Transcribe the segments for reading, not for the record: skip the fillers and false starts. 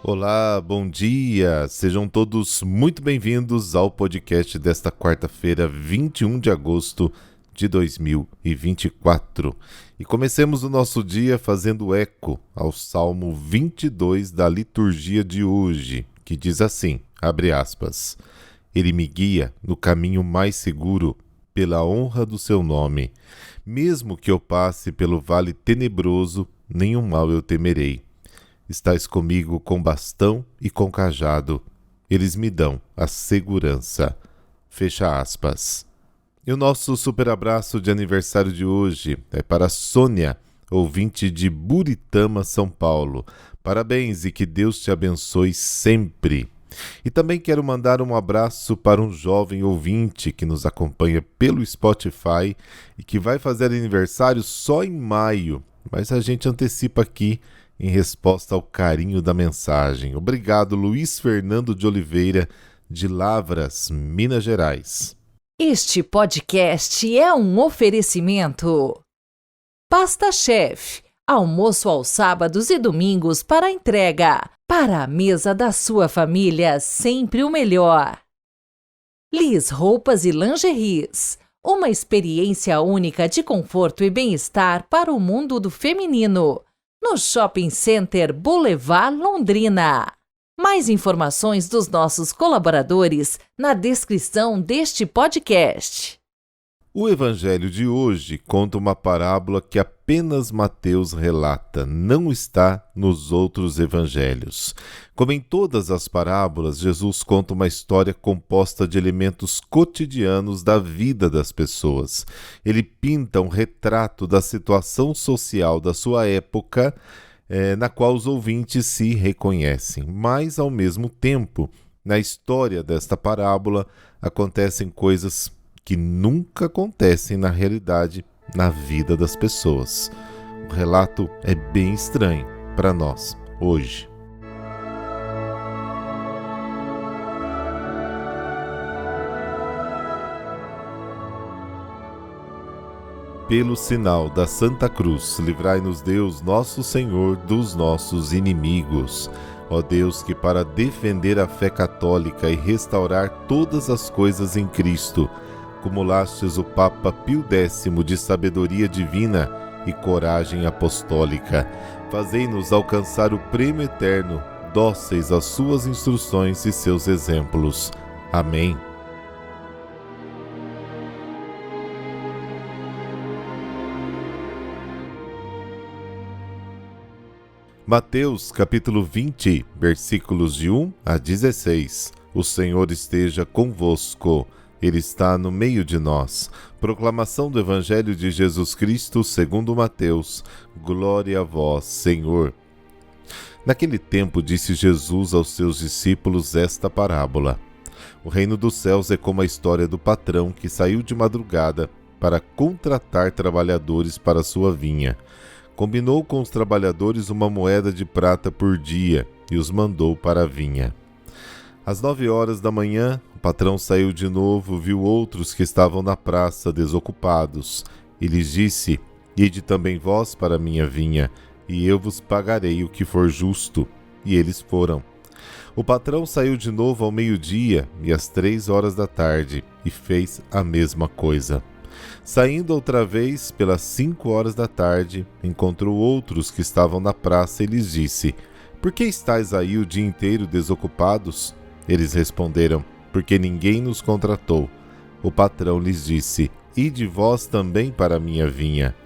Olá, bom dia! Sejam todos muito bem-vindos ao podcast desta quarta-feira, 21 de agosto de 2024. E comecemos o nosso dia fazendo eco ao Salmo 22 da liturgia de hoje, que diz assim, abre aspas, Ele me guia no caminho mais seguro, pela honra do seu nome. Mesmo que eu passe pelo vale tenebroso, nenhum mal eu temerei. Estás comigo com bastão e com cajado. Eles me dão a segurança. Fecha aspas. E o nosso super abraço de aniversário de hoje é para Sônia, ouvinte de Buritama, São Paulo. Parabéns e que Deus te abençoe sempre. E também quero mandar um abraço para um jovem ouvinte que nos acompanha pelo Spotify e que vai fazer aniversário só em maio, mas a gente antecipa aqui em resposta ao carinho da mensagem. Obrigado, Luiz Fernando de Oliveira, de Lavras, Minas Gerais. Este podcast é um oferecimento. Pasta Chef, almoço aos sábados e domingos para entrega. Para a mesa da sua família, sempre o melhor. Liz Roupas e Lingeries, uma experiência única de conforto e bem-estar para o mundo do feminino. No Shopping Center Boulevard, Londrina. Mais informações dos nossos colaboradores na descrição deste podcast. O Evangelho de hoje conta uma parábola que apenas Mateus relata, não está nos outros evangelhos. Como em todas as parábolas, Jesus conta uma história composta de elementos cotidianos da vida das pessoas. Ele pinta um retrato da situação social da sua época, na qual os ouvintes se reconhecem. Mas, ao mesmo tempo, na história desta parábola, acontecem coisas que nunca acontecem na realidade, na vida das pessoas. O relato é bem estranho para nós, hoje. Pelo sinal da Santa Cruz, livrai-nos Deus, nosso Senhor, dos nossos inimigos. Ó Deus, que para defender a fé católica e restaurar todas as coisas em Cristo, acumulastes o Papa Pio X de sabedoria divina e coragem apostólica. Fazei-nos alcançar o prêmio eterno, dóceis às suas instruções e seus exemplos. Amém. Mateus capítulo 20, versículos de 1 a 16. O Senhor esteja convosco. Ele está no meio de nós. Proclamação do Evangelho de Jesus Cristo segundo Mateus. Glória a vós, Senhor. Naquele tempo disse Jesus aos seus discípulos esta parábola. O reino dos céus é como a história do patrão que saiu de madrugada para contratar trabalhadores para sua vinha. Combinou com os trabalhadores uma moeda de prata por dia e os mandou para a vinha. Às 9 horas da manhã, o patrão saiu de novo, viu outros que estavam na praça desocupados, e lhes disse, ide também vós para a minha vinha, e eu vos pagarei o que for justo. E eles foram. O patrão saiu de novo ao meio-dia e às 3 horas da tarde, e fez a mesma coisa. Saindo outra vez, pelas 5 horas da tarde, encontrou outros que estavam na praça e lhes disse, por que estáis aí o dia inteiro desocupados? Eles responderam, porque ninguém nos contratou. O patrão lhes disse, ide vós também para a minha vinha.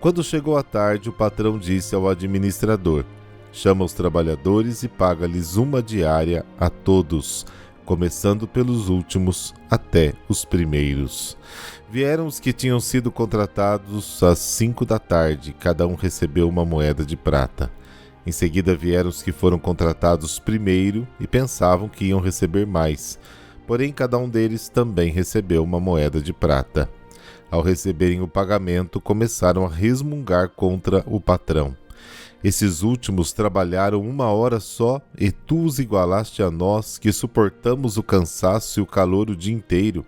Quando chegou a tarde, o patrão disse ao administrador, chama os trabalhadores e paga-lhes uma diária a todos, começando pelos últimos até os primeiros. Vieram os que tinham sido contratados às 5 da tarde, cada um recebeu uma moeda de prata. Em seguida vieram os que foram contratados primeiro e pensavam que iam receber mais. Porém, cada um deles também recebeu uma moeda de prata. Ao receberem o pagamento, começaram a resmungar contra o patrão. Esses últimos trabalharam 1 hora só, e tu os igualaste a nós, que suportamos o cansaço e o calor o dia inteiro.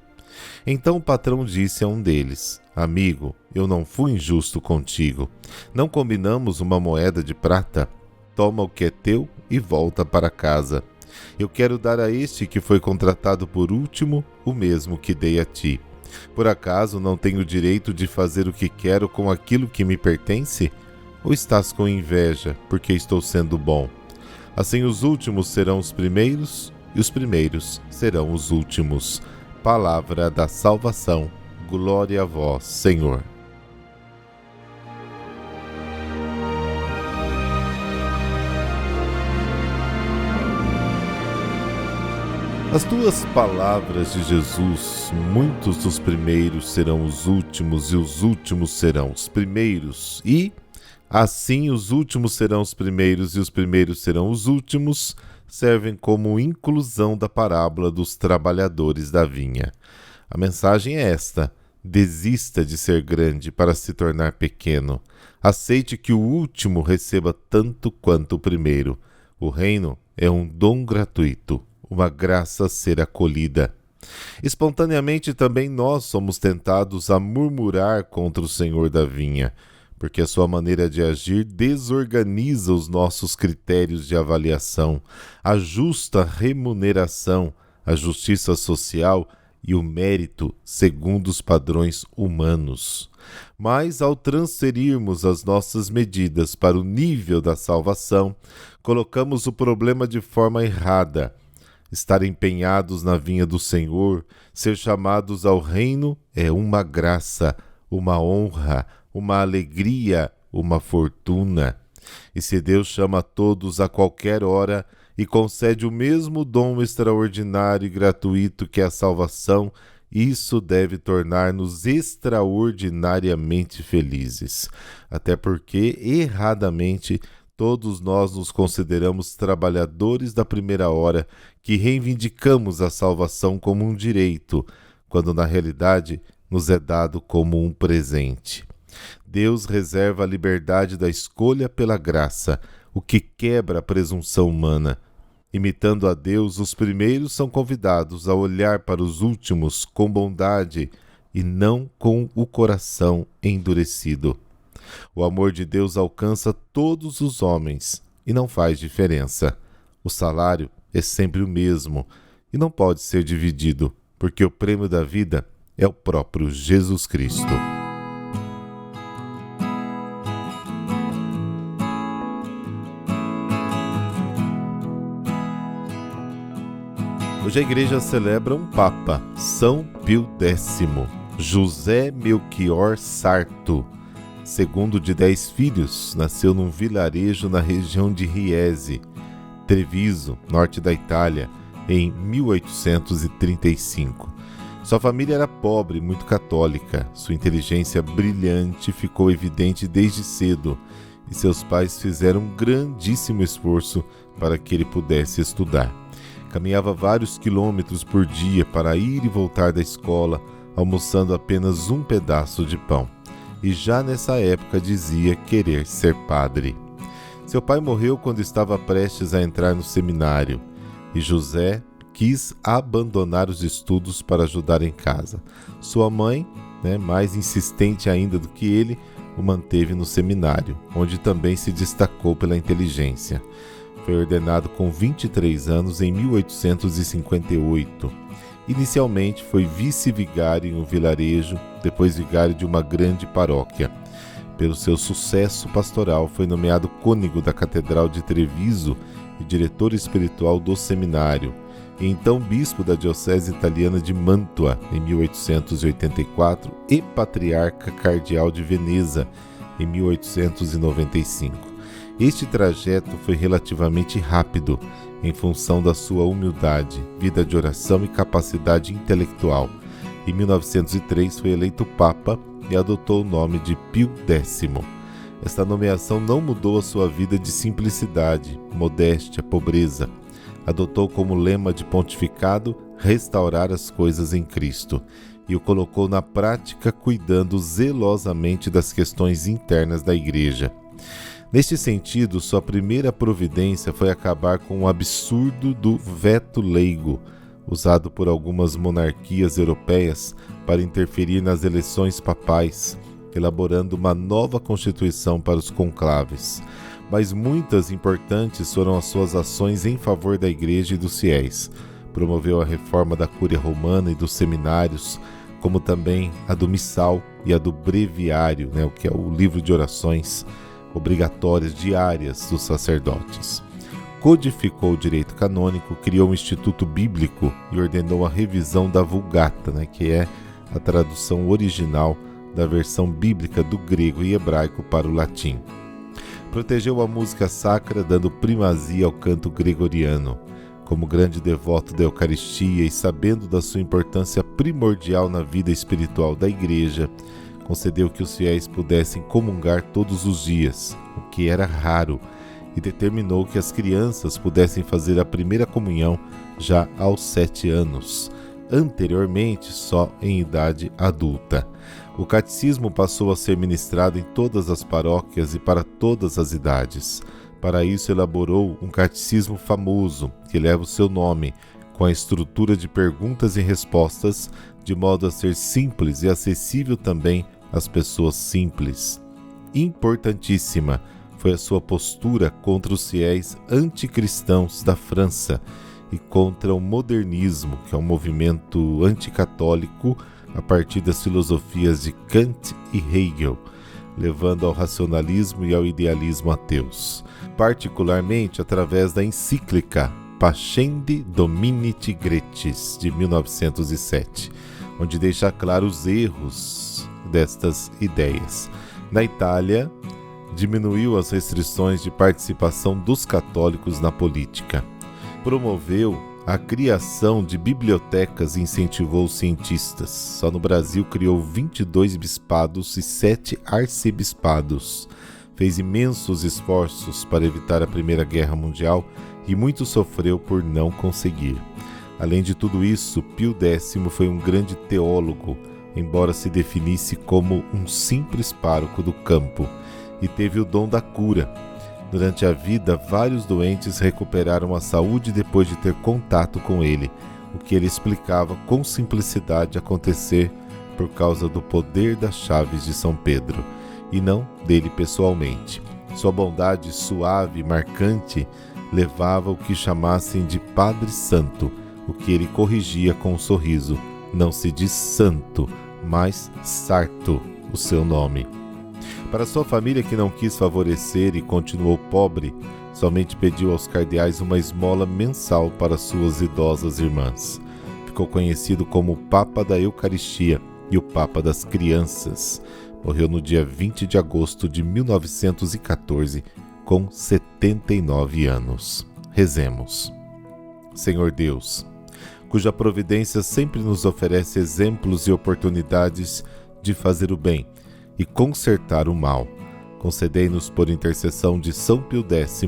Então o patrão disse a um deles, amigo, eu não fui injusto contigo. Não combinamos uma moeda de prata? toma o que é teu e volta para casa. Eu quero dar a este que foi contratado por último o mesmo que dei a ti. Por acaso não tenho o direito de fazer o que quero com aquilo que me pertence? Ou estás com inveja, porque estou sendo bom? Assim os últimos serão os primeiros, e os primeiros serão os últimos. Palavra da salvação. Glória a vós, Senhor. As duas palavras de Jesus, muitos dos primeiros serão os últimos e os últimos serão os primeiros, e assim os últimos serão os primeiros e os primeiros serão os últimos, servem como inclusão da parábola dos trabalhadores da vinha. A mensagem é esta: desista de ser grande para se tornar pequeno. Aceite que o último receba tanto quanto o primeiro. O reino é um dom gratuito, uma graça a ser acolhida. Espontaneamente também nós somos tentados a murmurar contra o Senhor da vinha, porque a sua maneira de agir desorganiza os nossos critérios de avaliação, a justa remuneração, a justiça social e o mérito segundo os padrões humanos. Mas ao transferirmos as nossas medidas para o nível da salvação, colocamos o problema de forma errada. Estar empenhados na vinha do Senhor, ser chamados ao reino é uma graça, uma honra, uma alegria, uma fortuna. E se Deus chama todos a qualquer hora e concede o mesmo dom extraordinário e gratuito que é a salvação, isso deve tornar-nos extraordinariamente felizes. Até porque, erradamente, todos nós nos consideramos trabalhadores da primeira hora que reivindicamos a salvação como um direito, quando na realidade nos é dado como um presente. Deus reserva a liberdade da escolha pela graça, o que quebra a presunção humana. Imitando a Deus, os primeiros são convidados a olhar para os últimos com bondade e não com o coração endurecido. O amor de Deus alcança todos os homens e não faz diferença. O salário é sempre o mesmo e não pode ser dividido, porque o prêmio da vida é o próprio Jesus Cristo. Hoje a igreja celebra um Papa, São Pio X, José Melchior Sarto. Segundo de 10 filhos, nasceu num vilarejo na região de Riese, Treviso, norte da Itália, em 1835. Sua família era pobre e muito católica. Sua inteligência brilhante ficou evidente desde cedo e seus pais fizeram um grandíssimo esforço para que ele pudesse estudar. Caminhava vários quilômetros por dia para ir e voltar da escola, almoçando apenas um pedaço de pão. E já nessa época dizia querer ser padre. Seu pai morreu quando estava prestes a entrar no seminário, e José quis abandonar os estudos para ajudar em casa. Sua mãe, mais insistente ainda do que ele, o manteve no seminário, onde também se destacou pela inteligência. Foi ordenado com 23 anos em 1858. Inicialmente foi vice-vigário em um vilarejo, depois vigário de uma grande paróquia. Pelo seu sucesso pastoral, foi nomeado cônego da Catedral de Treviso e diretor espiritual do seminário, e então bispo da Diocese Italiana de Mantua, em 1884, e patriarca cardeal de Veneza, em 1895. Este trajeto foi relativamente rápido, em função da sua humildade, vida de oração e capacidade intelectual. Em 1903 foi eleito Papa e adotou o nome de Pio X. Esta nomeação não mudou a sua vida de simplicidade, modéstia, pobreza. Adotou como lema de pontificado restaurar as coisas em Cristo e o colocou na prática cuidando zelosamente das questões internas da Igreja. Neste sentido, sua primeira providência foi acabar com o absurdo do veto leigo, usado por algumas monarquias europeias para interferir nas eleições papais, elaborando uma nova constituição para os conclaves. mas muitas importantes foram as suas ações em favor da Igreja e dos fiéis. Promoveu a reforma da Cúria Romana e dos seminários, como também a do Missal e a do Breviário, o que é o livro de orações obrigatórias diárias dos sacerdotes. Codificou o direito canônico, criou um instituto bíblico e ordenou a revisão da Vulgata, que é a tradução original da versão bíblica do grego e hebraico para o latim. Protegeu a música sacra, dando primazia ao canto gregoriano. Como grande devoto da Eucaristia e sabendo da sua importância primordial na vida espiritual da Igreja, concedeu que os fiéis pudessem comungar todos os dias, o que era raro, e determinou que as crianças pudessem fazer a primeira comunhão já aos 7 anos, anteriormente só em idade adulta. O catecismo passou a ser ministrado em todas as paróquias e para todas as idades. Para isso elaborou um catecismo famoso, que leva o seu nome, com a estrutura de perguntas e respostas, de modo a ser simples e acessível também às pessoas simples. Importantíssima foi a sua postura contra os fiéis anticristãos da França e contra o modernismo, que é um movimento anticatólico a partir das filosofias de Kant e Hegel, levando ao racionalismo e ao idealismo ateus, particularmente através da encíclica Pascendi Domini Gregis, de 1907, onde deixa claro os erros destas ideias. Na Itália, diminuiu as restrições de participação dos católicos na política. Promoveu a criação de bibliotecas e incentivou os cientistas. Só no Brasil criou 22 bispados e 7 arcebispados. Fez imensos esforços para evitar a Primeira Guerra Mundial e muito sofreu por não conseguir. Além de tudo isso, Pio X foi um grande teólogo, embora se definisse como um simples pároco do campo, e teve o dom da cura. Durante a vida, vários doentes recuperaram a saúde depois de ter contato com ele, o que ele explicava com simplicidade acontecer por causa do poder das chaves de São Pedro, e não dele pessoalmente. Sua bondade suave e marcante levava o que chamassem de Padre Santo, o que ele corrigia com um sorriso. Não se diz santo, mas sarto, o seu nome. Para sua família, que não quis favorecer e continuou pobre, somente pediu aos cardeais uma esmola mensal para suas idosas irmãs. Ficou conhecido como o Papa da Eucaristia e o Papa das Crianças. Morreu no dia 20 de agosto de 1914, com 79 anos. Rezemos. Senhor Deus, cuja providência sempre nos oferece exemplos e oportunidades de fazer o bem e consertar o mal, concedei-nos, por intercessão de São Pio X,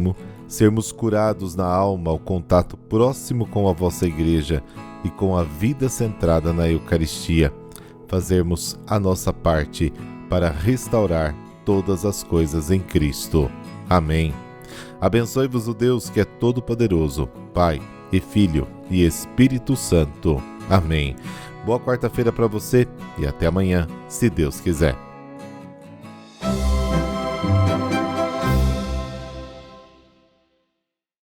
sermos curados na alma ao contato próximo com a vossa Igreja e com a vida centrada na Eucaristia, fazermos a nossa parte para restaurar todas as coisas em Cristo. Amém. Abençoe-vos o Deus que é todo-poderoso, Pai e Filho e Espírito Santo. Amém. Boa quarta-feira para você e até amanhã, se Deus quiser.